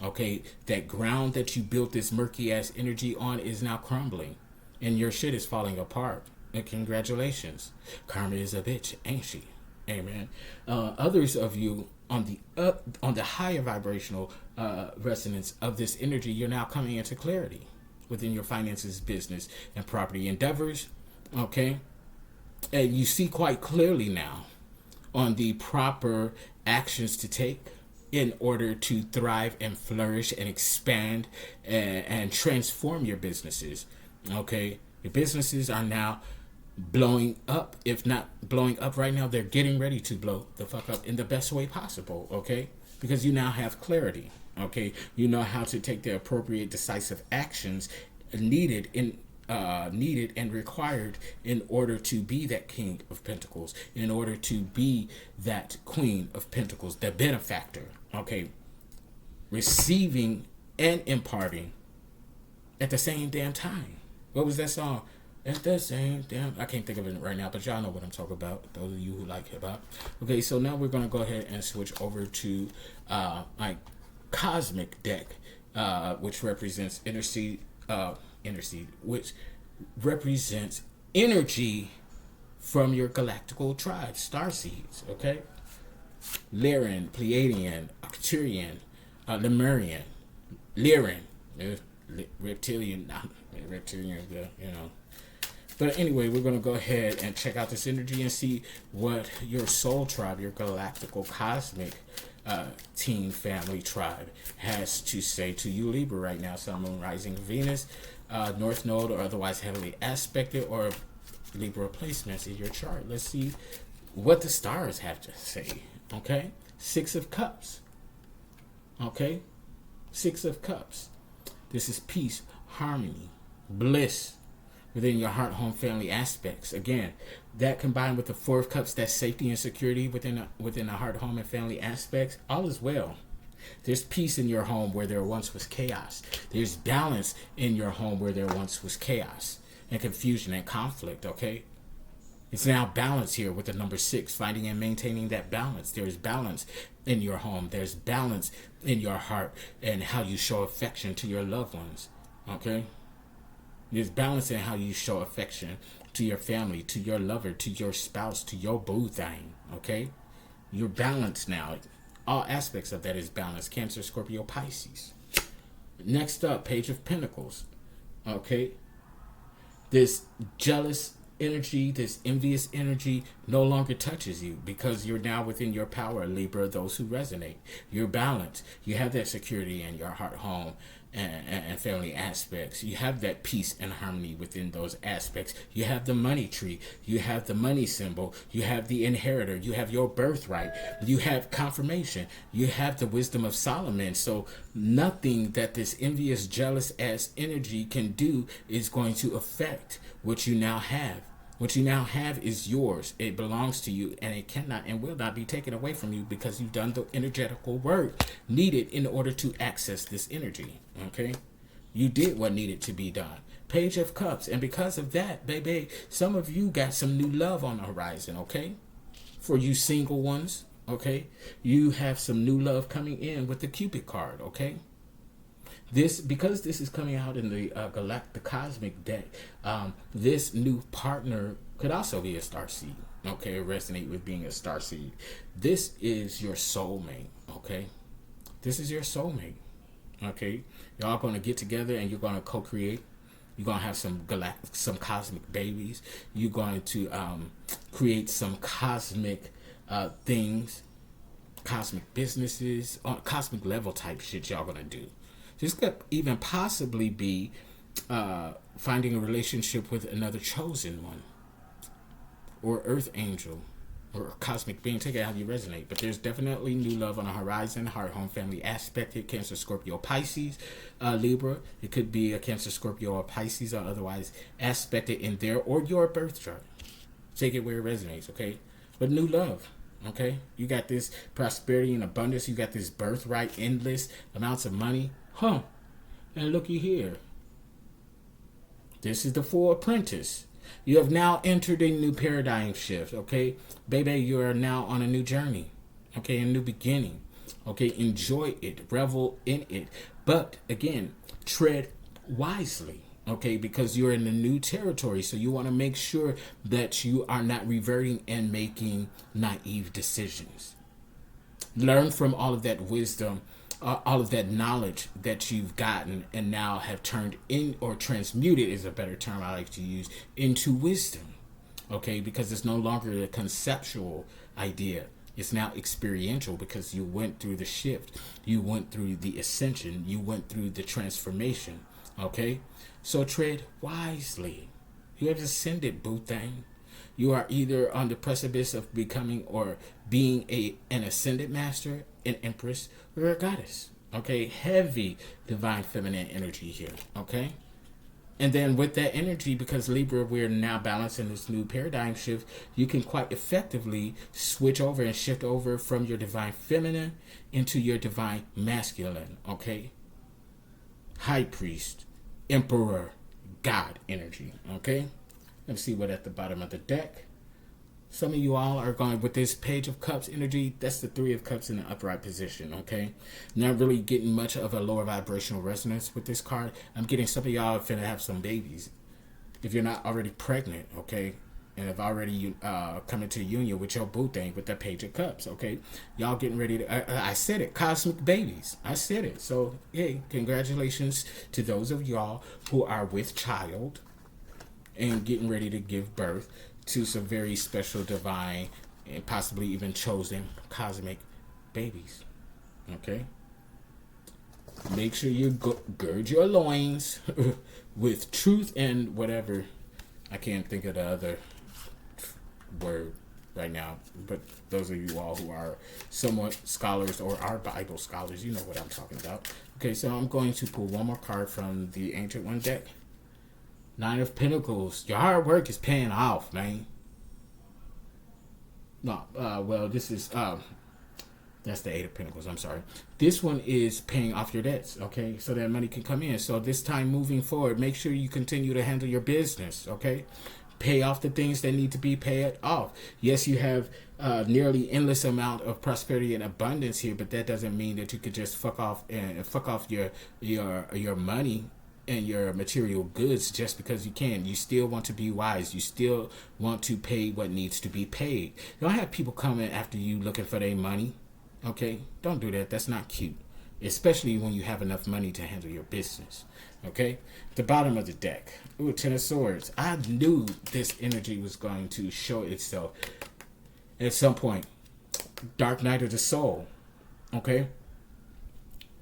Okay, that ground that you built this murky ass energy on is now crumbling, and your shit is falling apart. And congratulations, karma is a bitch, ain't she? Amen. Others of you on the higher vibrational resonance of this energy, you're now coming into clarity within your finances, business, and property endeavors. Okay, and you see quite clearly now on the proper actions to take in order to thrive and flourish and expand and transform your businesses. Okay, your businesses are now blowing up. If not blowing up right now, they're getting ready to blow the fuck up in the best way possible. Okay, because you now have clarity. Okay, you know how to take the appropriate decisive actions needed and required in order to be that King of Pentacles, in order to be that Queen of Pentacles, the benefactor. Okay, receiving and imparting at the same damn time. What was that song? At the same damn, I can't think of it right now, but y'all know what I'm talking about, those of you who like hip hop. Okay, so now we're gonna go ahead and switch over to my cosmic deck, which represents which represents energy from your galactical tribes, star seeds. Okay, Lyran, Pleiadian, Arcturian, Lemurian, Lyran, reptilian, you know. But anyway, we're going to go ahead and check out this energy and see what your soul tribe, your galactical cosmic team family tribe has to say to you, Libra, right now. Sun, Moon, Rising, Venus, North Node, or otherwise heavily aspected, or Libra placements in your chart. Let's see what the stars have to say. Okay, Six of Cups. Okay, Six of Cups. This is peace, harmony, bliss within your heart, home, family aspects. Again, that combined with the Four of Cups, that safety and security within the heart, home, and family aspects, all is well. There's peace in your home where there once was chaos. There's balance in your home where there once was chaos and confusion and conflict, okay? It's now balance here with the number 6, finding and maintaining that balance. There's balance in your home. There's balance in your heart and how you show affection to your loved ones, okay? There's balance in how you show affection to your family, to your lover, to your spouse, to your boo thing, okay? You're balanced now. All aspects of that is balance. Cancer, Scorpio, Pisces. Next up, Page of Pentacles, okay? This jealous energy, this envious energy no longer touches you because you're now within your power, Libra, those who resonate. You're balanced. You have that security in your heart, home, and family aspects. You have that peace and harmony within those aspects. You have the money tree. You have the money symbol. You have the inheritor. You have your birthright. You have confirmation. You have the wisdom of Solomon. So nothing that this envious, jealous ass energy can do is going to affect what you now have. What you now have is yours. It belongs to you, and it cannot and will not be taken away from you because you've done the energetical work needed in order to access this energy. Okay? You did what needed to be done. Page of Cups. And because of that, baby, some of you got some new love on the horizon, okay? For you single ones, okay? You have some new love coming in with the Cupid card, okay? Because this is coming out in the galactic cosmic deck, this new partner could also be a starseed, okay? Resonate with being a starseed. This is your soulmate, okay? This is your soulmate, okay? Y'all going to get together and you're going to co-create. You're going to have some cosmic babies. You're going to create some cosmic things, cosmic businesses, cosmic level type shit y'all going to do. This could even possibly be finding a relationship with another chosen one or earth angel or cosmic being. Take it how you resonate. But there's definitely new love on the horizon. Heart, home, family aspected. Cancer, Scorpio, Pisces, Libra. It could be a Cancer, Scorpio, or Pisces or otherwise aspected in there or your birth chart. Take it where it resonates, okay? But new love. Okay? You got this prosperity and abundance. You got this birthright, endless amounts of money. Huh. And looky here. This is the Full Apprentice. You have now entered a new paradigm shift, okay? Baby, you are now on a new journey, okay? A new beginning, okay? Enjoy it. Revel in it. But, again, tread wisely, okay? Because you're in a new territory, so you want to make sure that you are not reverting and making naive decisions. Learn from all of that wisdom, all of that knowledge that you've gotten and now have turned in, or transmuted is a better term I like to use, into wisdom, okay? Because it's no longer a conceptual idea. It's now experiential because you went through the shift. You went through the ascension. You went through the transformation, okay? So tread wisely. You have ascended, boo thing. You are either on the precipice of becoming or being an ascended master, an empress, or a goddess. Okay, heavy divine feminine energy here. Okay, and then with that energy, because Libra, we're now balancing this new paradigm shift, you can quite effectively switch over and shift over from your divine feminine into your divine masculine. Okay, high priest, emperor, god energy. Okay. Let's see what at the bottom of the deck. Some of you all are going with this Page of Cups energy. That's the 3 of Cups in the upright position, okay? Not really getting much of a lower vibrational resonance with this card. I'm getting some of y'all finna have some babies. If you're not already pregnant, okay? And have already come into union with your boo thing with that Page of Cups, okay? Y'all getting ready to, I said it, cosmic babies. I said it. So, hey, congratulations to those of y'all who are with child and getting ready to give birth to some very special, divine, and possibly even chosen cosmic babies. Okay? Make sure you gird your loins with truth and whatever. I can't think of the other word right now, but those of you all who are somewhat scholars or are Bible scholars, you know what I'm talking about. Okay, so I'm going to pull one more card from the Ancient One deck. 9 of Pentacles. Your hard work is paying off, man. No, well, this is That's the Eight of Pentacles, I'm sorry. This one is paying off your debts, okay? So that money can come in. So this time moving forward, make sure you continue to handle your business, okay? Pay off the things that need to be paid off. Yes, you have nearly endless amount of prosperity and abundance here, but that doesn't mean that you could just fuck off your money and your material goods just because you can. You still want to be wise. You still want to pay what needs to be paid. You don't have people coming after you looking for their money. Okay, don't do that. That's not cute, especially when you have enough money to handle your business. Okay, the bottom of the deck. Ooh, Ten of Swords. I knew this energy was going to show itself at some point. Dark Night of the Soul. Okay,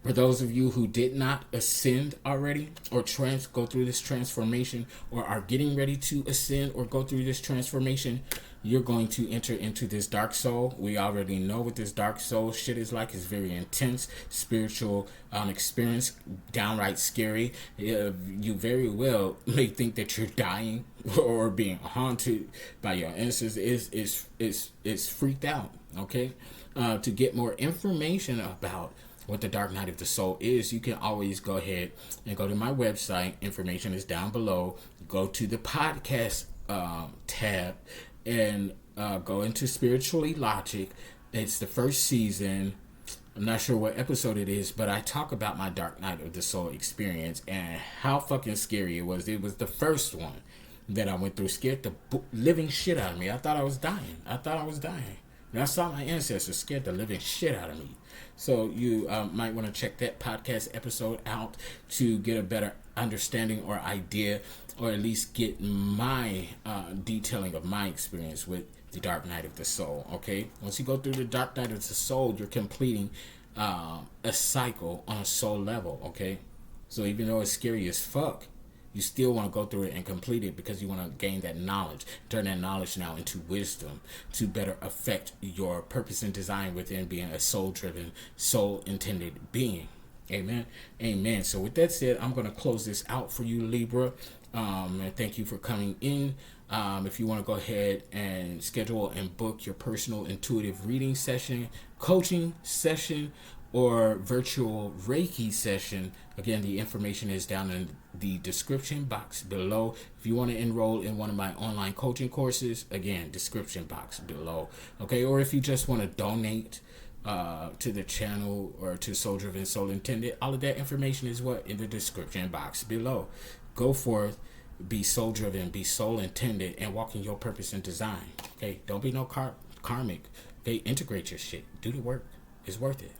for those of you who did not ascend already, or go through this transformation, or are getting ready to ascend or go through this transformation, you're going to enter into this dark soul. We already know what this dark soul shit is like. It's very intense, spiritual experience, downright scary. You very well may think that you're dying or being haunted by your ancestors. It's freaked out. Okay, to get more information about what the Dark Night of the Soul is, you can always go ahead and go to my website. Information is down below. Go to the podcast tab and go into Spiritually Logic. It's the first season. I'm not sure what episode it is, but I talk about my Dark Night of the Soul experience and how fucking scary it was. It was the first one that I went through. Scared the living shit out of me. I thought I was dying. And I saw my ancestors scared the living shit out of me. So you might want to check that podcast episode out to get a better understanding or idea, or at least get my detailing of my experience with the Dark Night of the Soul. Okay, once you go through the Dark Night of the Soul, you're completing a cycle on a soul level. Okay, so even though it's scary as fuck, you still want to go through it and complete it because you want to gain that knowledge, turn that knowledge now into wisdom to better affect your purpose and design within being a soul-driven, soul-intended being. Amen. Amen. So with that said, I'm going to close this out for you, Libra. And thank you for coming in. If you want to go ahead and schedule and book your personal intuitive reading session, coaching session, or virtual Reiki session, again, the information is down in the description box below. If you want to enroll in one of my online coaching courses, again, description box below. Okay, or if you just want to donate to the channel or to Soul Driven Soul Intended, all of that information is what in the description box below. Go forth, be soul driven, be soul intended, and walk in your purpose and design. Okay, don't be no karmic. Okay, integrate your shit. Do the work. It's worth it.